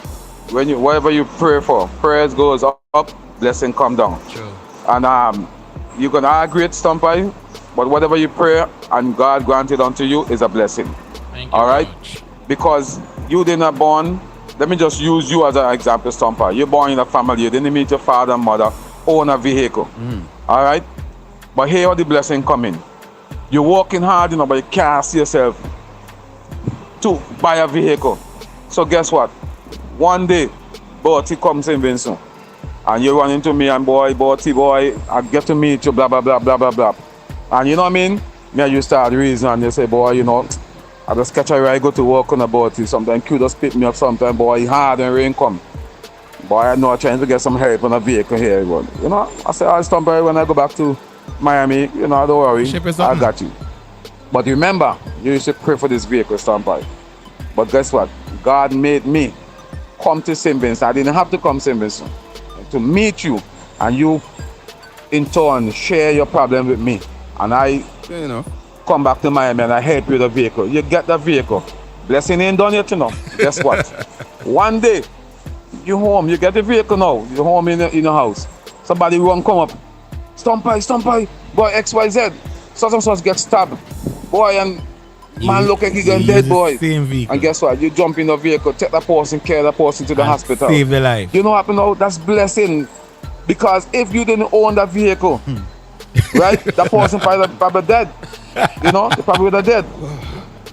whatever you pray for, prayers goes up, blessing come down. True. And you're going to agree with Tompai, but whatever you pray and God granted unto you is a blessing. Thank you. All right? Because you did not born. Let me just use you as an example, Stomper. You're born in a family. You didn't meet your father and mother, own a vehicle. All right? But here the blessing coming. You're working hard, but you can't see yourself to buy a vehicle. So guess what? One day, Bertie comes in Vincent. and you run into me and boy, I get to meet you, blah, blah, blah, blah, blah, blah. And you know what I mean? Me and you start reason and you say, boy, you know, I just catch a ride, go to work on about it. Sometimes Q just pick me up sometimes, boy, hard and rain come. Boy, I know I'm trying to get some help on a vehicle here. But, you know, I say, I'll stop by when I go back to Miami. You know, don't worry, I got you. But remember, you used to pray for this vehicle, stand by. But guess what? God made me come to St. Vincent. I didn't have to come to St. Vincent. To meet you, and you, in turn, share your problem with me. And I come back to Miami and I help you with the vehicle. You get the vehicle. Blessing ain't done yet, you know. Guess what? One day, you home, you get the vehicle now. You're home in your house. Somebody run come up. Stumpy, boy, XYZ. Such get stabbed. Boy, and man look like he got dead, boy. And guess what? You jump in the vehicle, take the person, carry the person to the hospital. Save the life. You know what happened now? That's blessing. Because if you didn't own that vehicle, right? The person probably dead. You know, they probably would have dead.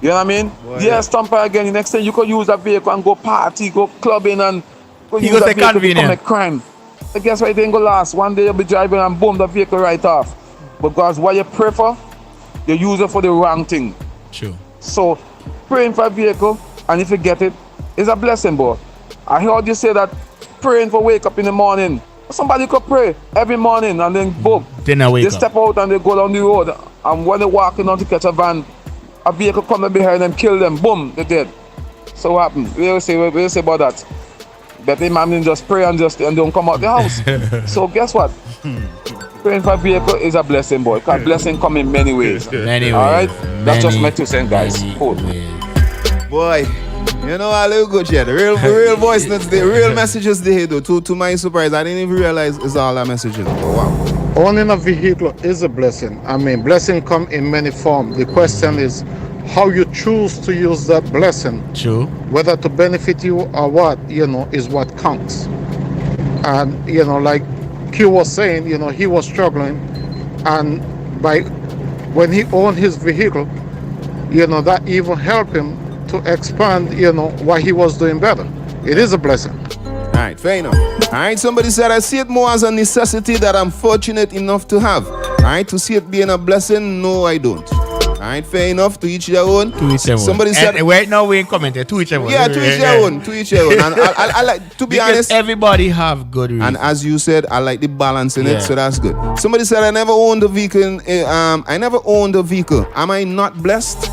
You know what I mean? Boy, yeah, Stumpy again. The next thing you could use that vehicle and go party, go clubbing, and go use that vehicle to commit crime. So guess what? It ain't gonna last. One day you'll be driving and boom, the vehicle right off. Because what you pray for, you use it for the wrong thing. True. So praying for a vehicle, and if you get it, is a blessing, boy. I heard you say that praying for wake up in the morning. Somebody could pray every morning and then boom. They step out and they go down the road, and when they're walking on to catch a van, a vehicle come up behind them, kill them, boom, they're dead. So what happened? We will say about that. That the man just pray and don't come out the house. So guess what? Praying for a vehicle is a blessing, boy. Because blessing come in many ways. Many ways. Alright? That's just my 2 cents, guys. Cool. Boy, you know I look good, yeah. The real voice notes, the real messages they do. To my surprise, I didn't even realize it's all that messages. Wow. Owning a vehicle is a blessing. I mean, blessing come in many forms. The question is how you choose to use that blessing. True. Whether to benefit you or what, is what counts. And, like Q was saying, he was struggling. And when he owned his vehicle, that even helped him to expand, why he was doing better. It is a blessing. All right, fair enough. All right, somebody said, I see it more as a necessity that I'm fortunate enough to have. All right, to see it being a blessing, no, I don't. All right, fair enough. To each their own. To each their own. Somebody said, and right now we ain't commenting. To each their own. Yeah, to each their own. To each their own. And I like, to be because honest, everybody have good reasons. And as you said, I like the balance in it, so that's good. Somebody said, I never owned a vehicle. I never owned a vehicle. Am I not blessed?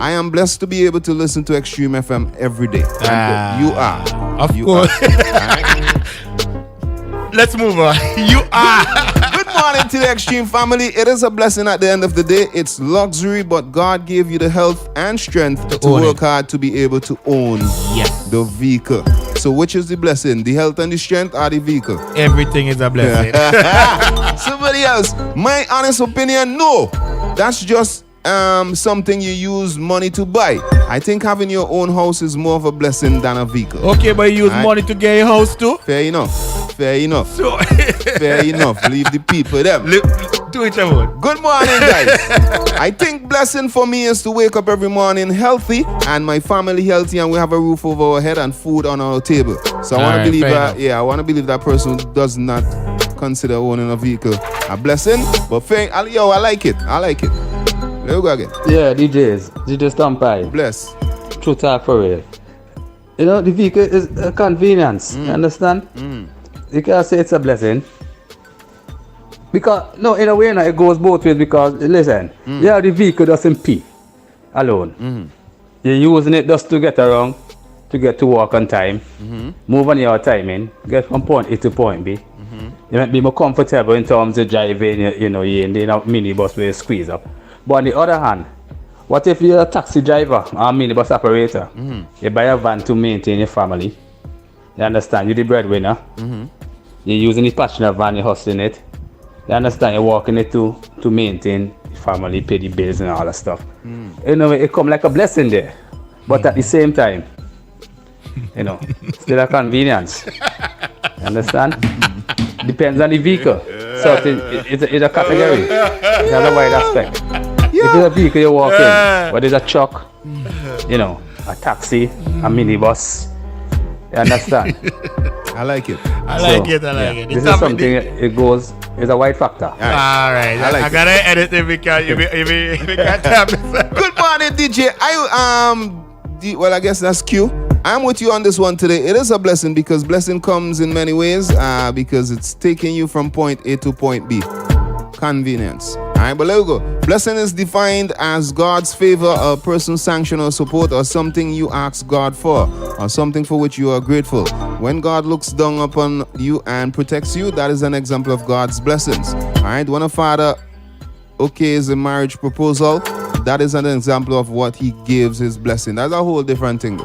I am blessed to be able to listen to Extreme FM every day. You are. Of course. Let's move on. You are. Good morning to the Extreme family. It is a blessing at the end of the day. It's luxury, but God gave you the health and strength to work hard to be able to own the vehicle. So which is the blessing? The health and the strength or the vehicle? Everything is a blessing. Somebody else. My honest opinion, no. That's just something you use money to buy. I think having your own house is more of a blessing than a vehicle. Okay, but you use money to get a house too? Fair enough. So fair enough. Leave the people them. To each other. Good morning, guys. I think blessing for me is to wake up every morning healthy and my family healthy, and we have a roof over our head and food on our table. So I want to believe that. Yeah, I want to believe that person does not consider owning a vehicle a blessing. But I like it. Let's go again. Yeah, DJ Stumpy. Bless. True talk for real. The vehicle is a convenience. You understand? You can't say it's a blessing. Because, no, in a way, it goes both ways. Because, listen, the vehicle doesn't pee alone. You're using it just to get around, to get to work on time, move on your timing, get from point A to point B. You might be more comfortable in terms of driving, you're in a minibus where you squeeze up. But on the other hand, what if you're a taxi driver or a minibus operator? You buy a van to maintain your family. You understand? You're the breadwinner. You're using the passenger van, you're hustling it. You understand? You're working it to maintain your family, pay the bills and all that stuff. It come like a blessing there. But at the same time, still a convenience. You understand? Depends on the vehicle. So it's a category. It's a wide aspect. If it's a vehicle you walk in, but it's a truck, a taxi, a minibus, you understand? I like it. I like it. This is something, it goes, it's a white factor. All right. I gotta edit if we can tap this. Good morning, DJ. Well, I guess that's Q. I'm with you on this one today. It is a blessing because blessing comes in many ways because it's taking you from point A to point B. Convenience. All right, but let we go. Blessing is defined as God's favor, a person's sanction or support, or something you ask God for, or something for which you are grateful. When God looks down upon you and protects you, that is an example of God's blessings. All right, when a father okays a marriage proposal, that is an example of what he gives his blessing. That's a whole different thing.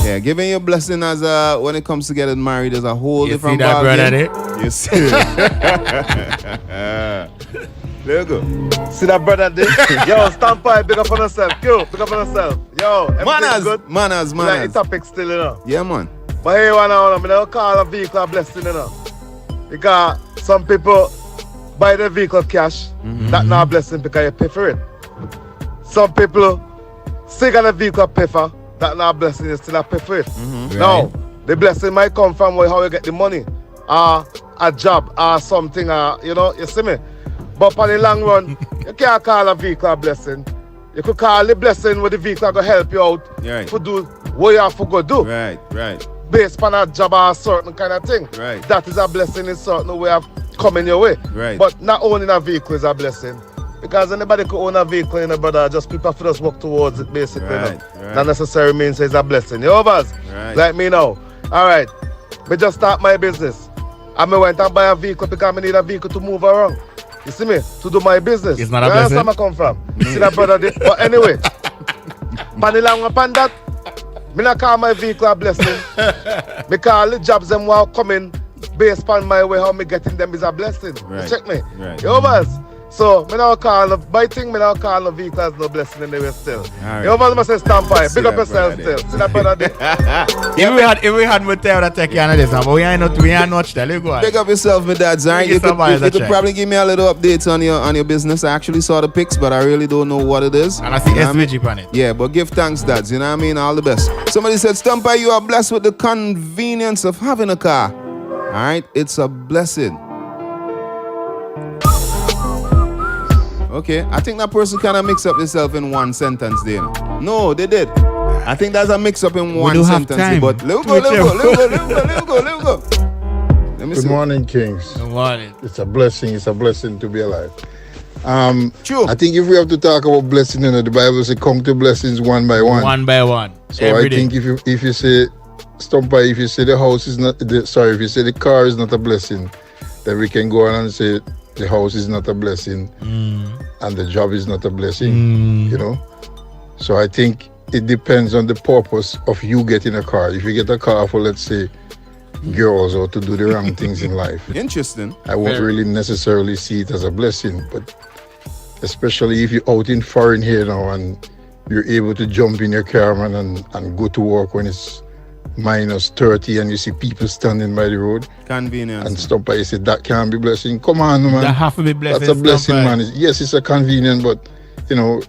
Yeah, giving your blessing as when it comes to getting married is a whole different ball game. You see there you go. See that brother there? Yo, stand by, big up on yourself. Yo, big up on yourself. Yo, everything good? Manners. Like, it's a pick still, you know. Yeah, man. But here one now, I don't call a vehicle a blessing, you know. Because some people buy the vehicle cash, that's not a blessing because you pay for it. Some people still got a vehicle pay for, that's not a blessing, you still pay for it. Now, the blessing might come from how you get the money, a job, or something, you know, you see me? But on the long run, you can't call a vehicle a blessing. You could call the blessing where the vehicle going to help you out to do what you have to go do. Right. Based on a job or a certain kind of thing. Right. That is a blessing in certain way of coming your way. Right. But not owning a vehicle is a blessing. Because anybody could own a vehicle, you know, brother, just people for just work towards it, basically. Right. Not necessarily means it's a blessing. You know, Buzz? Right. Like me now. All right. Me just start my business. And I went and buy a vehicle because I need a vehicle to move around. You see me? To do my business. It's not a blessing. Where I come from? See that brother there? But anyway, upon that, me not call my vehicle a blessing. Me call the jobs them while coming based on my way how me getting them is a blessing. Right. You check me? Right. You Buzz? So, me now call me now call the vehicle as no blessing anyway still. Right. You Buzz must say stand by. Big up yourself still. See that brother there? If we had Mateo that take you on this, but we ain't much there. Let's go on. Big up yourself, my dads. All right, you could probably give me a little updates on your business. I actually saw the pics, but I really don't know what it is. And I see SVG on it. Yeah, but give thanks, dads. You know what I mean? All the best. Somebody said, Stumper, you are blessed with the convenience of having a car. All right, it's a blessing. Okay, I think that person kind of mixed up themselves in one sentence there. No, they did. I think that's a mix-up in one sentence. But let me go. Good morning, Kings. Good morning. It's a blessing to be alive. True. I think if we have to talk about blessing, you know, the Bible says come to blessings one by one. One by one. So I think if you say Stumper, if you say the house is not if you say the car is not a blessing, then we can go on and say the house is not a blessing and the job is not a blessing, you know. So I think it depends on the purpose of you getting a car. If you get a car for, let's say, girls or to do the wrong things in life, interesting. I won't really necessarily see it as a blessing, but especially if you're out in foreign here now and you're able to jump in your car, man, and go to work when it's -30 and you see people standing by the road. Convenience. And stuff like you say that can be blessing. Come on, man. That have to be blessing. That's a blessing, man. Yes, it's a convenience, but you know,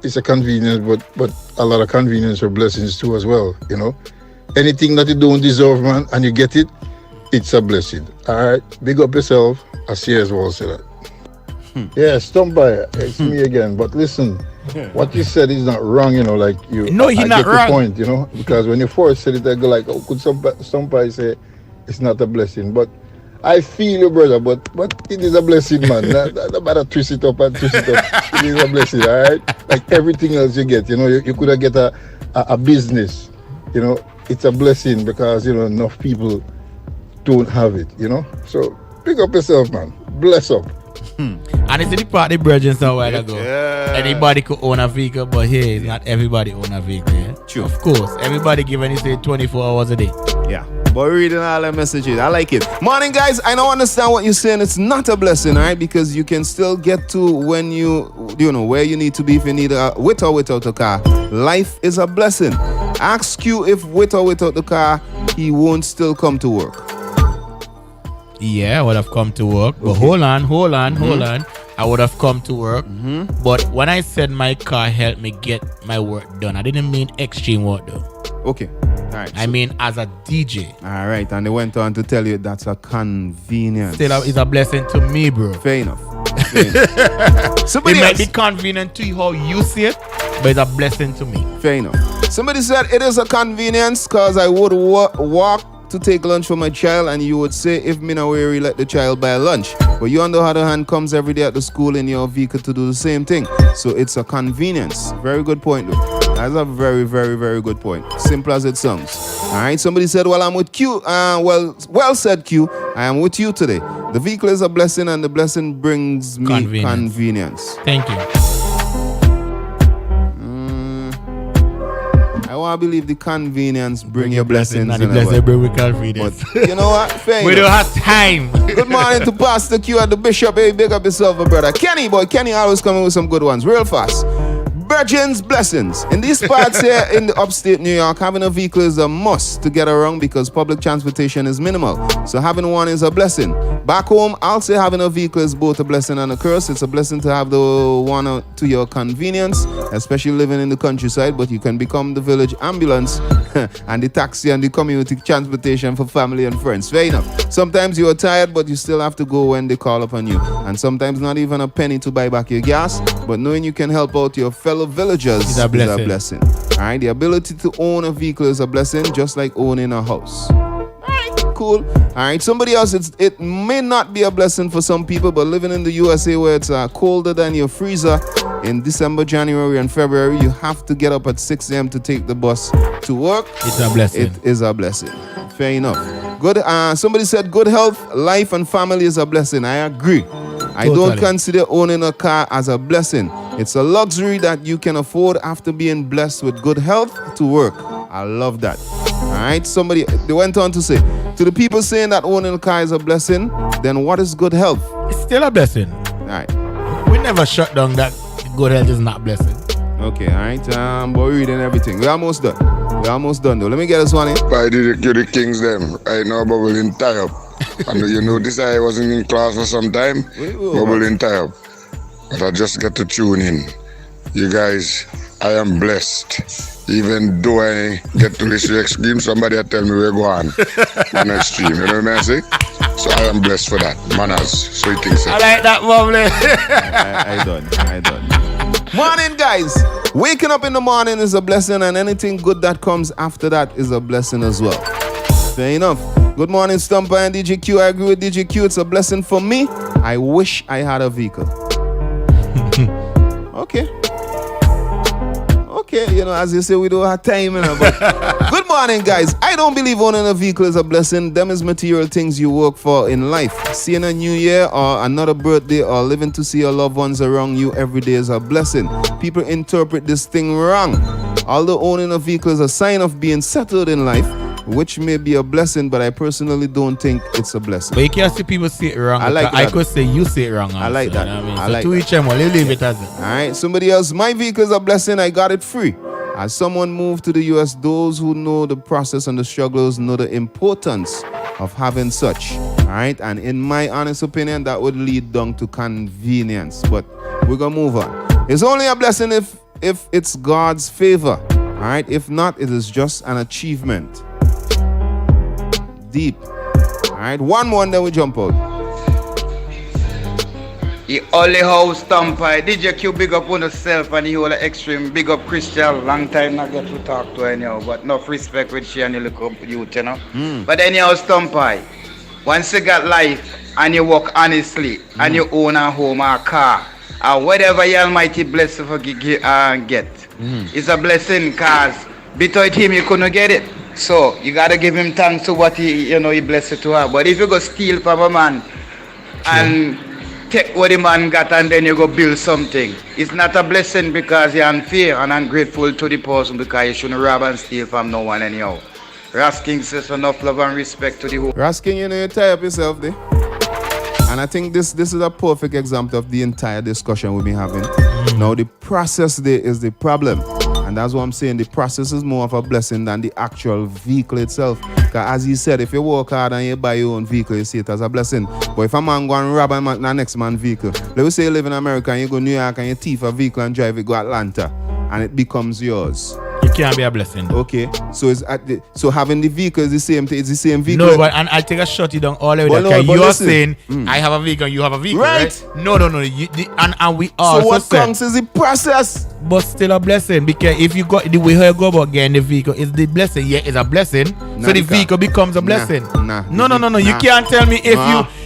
it's a convenience, but a lot of convenience are blessings too as well, you know. Anything that you don't deserve, man, and you get it, it's a blessing. All right, big up yourself. I see as well say that. Yeah, Stumper, it's me again. But listen, what you said is not wrong, you know, like you. No, he's not get wrong. The point, you know, because when you first said it, I go like, oh, could somebody say it's not a blessing? But I feel you, brother, but it is a blessing, man. No matter twist it up and twist it up. It is a blessing, all right? Like everything else you get, you know, you could have get a business, you know. It's a blessing because, you know, enough people don't have it, you know. So pick up yourself, man. Bless up. And it's in the party brethren a while ago. Anybody could own a vehicle, but here, not everybody own a vehicle. Yeah? True. Of course, everybody given you say 24 hours a day. Yeah. But reading all the messages, I like it. Morning, guys. I don't understand what you're saying. It's not a blessing, all right? Because you can still get to when you know, where you need to be if you need with or without a car. Life is a blessing. Ask you if with or without the car, he won't still come to work. Yeah, I would have come to work. But hold on. I would have come to work. But when I said my car helped me get my work done, I didn't mean extreme work though. Okay. All right. I mean, as a DJ. All right. And they went on to tell you that's a convenience. Still, it's a blessing to me, bro. Fair enough. Somebody it might be convenient to you how you see it, but it's a blessing to me. Fair enough. Somebody said it is a convenience because I would walk to take lunch for my child, and you would say if me not weary, let the child buy lunch. But you on the other hand comes every day at the school in your vehicle to do the same thing. So it's a convenience. Very good point though. That's a very, very, very good point. Simple as it sounds. Alright, somebody said, well, I'm with Q. Well said, Q. I am with you today. The vehicle is a blessing, and the blessing brings me convenience. Thank you. I want to believe the convenience bring your blessings. Not the blessing bring with convenience. But you know what? Fair we don't have time. Good morning to Pastor Q at the Bishop. Hey, big up yourself, brother. Kenny always coming with some good ones. Real fast. Virgin's blessings. In these parts here in the upstate New York, having a vehicle is a must to get around because public transportation is minimal. So having one is a blessing. Back home, I'll say having a vehicle is both a blessing and a curse. It's a blessing to have the one to your convenience, especially living in the countryside, but you can become the village ambulance and the taxi and the community transportation for family and friends. Fair enough. Sometimes you are tired, but you still have to go when they call upon you. And sometimes not even a penny to buy back your gas, but knowing you can help out your fellow villagers is a blessing. Alright, the ability to own a vehicle is a blessing, just like owning a house. Alright, cool. Alright, somebody else, it may not be a blessing for some people, but living in the USA where it's colder than your freezer in December, January, and February, you have to get up at 6 a.m. to take the bus to work. It's a blessing. It is a blessing. Fair enough. Good. Somebody said good health, life, and family is a blessing. I agree. I don't consider owning a car as a blessing. It's a luxury that you can afford after being blessed with good health to work. I love that. All right. They went on to say, to the people saying that owning a car is a blessing, then what is good health? It's still a blessing. All right. We never shut down that good health is not blessing. Okay, all right. But we're reading everything. We're almost done though. Let me get this one in. By the Kings them. Right now, bubbling tie up. And you know this, I wasn't in class for some time. Bubbling tie up. But I just get to tune in. You guys, I am blessed. Even though I get to this extreme, somebody will tell me we're going on extreme. You know what I say? So I am blessed for that. Manners. So you think so. I like that, bubbly. I done. Morning, guys. Waking up in the morning is a blessing, and anything good that comes after that is a blessing as well. Fair enough. Good morning, Stumper and DJ Q. I agree with DJ Q. It's a blessing for me. I wish I had a vehicle. Okay, you know, as you say, we don't have time, you know, but good morning, guys. I don't believe owning a vehicle is a blessing. Them is material things you work for in life. Seeing a new year or another birthday or living to see your loved ones around you every day is a blessing. People interpret this thing wrong. Although owning a vehicle is a sign of being settled in life, which may be a blessing, but I personally don't think it's a blessing. But you can't see people say it wrong. I could say you say it wrong. I like that. You know what I mean? I so like to that. each other, leave it as it. All right, somebody else. My vehicle is a blessing. I got it free. As someone moved to the U.S., those who know the process and the struggles know the importance of having such. All right, and in my honest opinion, that would lead down to convenience. But we're gonna move on. It's only a blessing if it's God's favor. All right, if not, it is just an achievement. Deep. All right, one more and then we jump out. The only house stamper. DJ Q big up on yourself and the whole extreme. Big up Christian. Long time not get to talk to anyhow. But enough respect with she and you look up youth, you know. But anyhow, stamper. Once you got life and you work honestly and you own a home or a car or whatever your almighty bless you for get. It's a blessing because without him you couldn't get it. So you gotta give him thanks to what he blessed you to have. But if you go steal from a man and take what the man got and then you go build something, it's not a blessing because you're unfair and ungrateful to the person because you shouldn't rob and steal from no one anyhow. Rasking says enough love and respect to the whole. Rasking, you tie up yourself there. And I think this is a perfect example of the entire discussion we've been having. Now the process there is the problem. And that's what I'm saying. The process is more of a blessing than the actual vehicle itself. Because as he said, if you work hard and you buy your own vehicle, you see it as a blessing. But if a man go and rob the next man's vehicle, let's say you live in America and you go to New York and you thief a vehicle and drive it, go Atlanta, and it becomes yours. You can't be a blessing. Okay, so so having the vehicle is the same thing. It's the same vehicle. No, but and I take a shot you down all the way. Well, there. no, You are listen. saying I have a vehicle, you have a vehicle, right? No. And we also So what said, counts is the process. but still a blessing, because if you got the way how you go about getting the vehicle is the blessing. Yeah, it's a blessing. So the vehicle becomes a blessing. No. You can't tell me if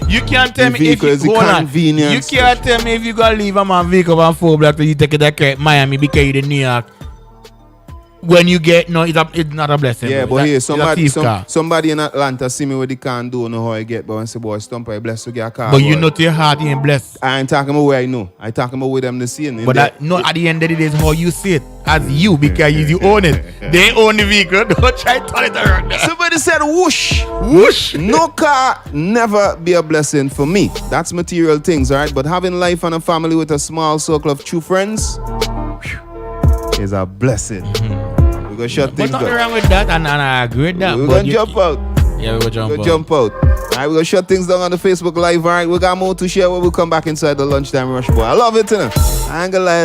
you can't tell me if you hold on. You can't tell me if you gonna leave a man vehicle on 4 blocks so you take it to Miami because you in New York. When you get it's not a blessing. Yeah, bro. but here It's somebody in Atlanta see me with the car and don't know how I get, but I say, boy, Stumper, I blessed to get a car. But you know to your heart you ain't blessed. I ain't talking about where I know. I talking about where them the same. But at the end of the day, it's how you see it as you, because you own it. They own the vehicle. Don't try to turn it around. Somebody said whoosh. Whoosh. No car never be a blessing for me. That's material things, all right? But having life and a family with a small circle of true friends is a blessing. We're going to shut things down. But nothing wrong with that, and I agree with that. We're going to jump out. Yeah, we're going to jump out. All right, we're going to shut things down on the Facebook Live. All right, we got more to share when we come back inside the lunchtime rush, boy. I love it, you know. I ain't going to lie.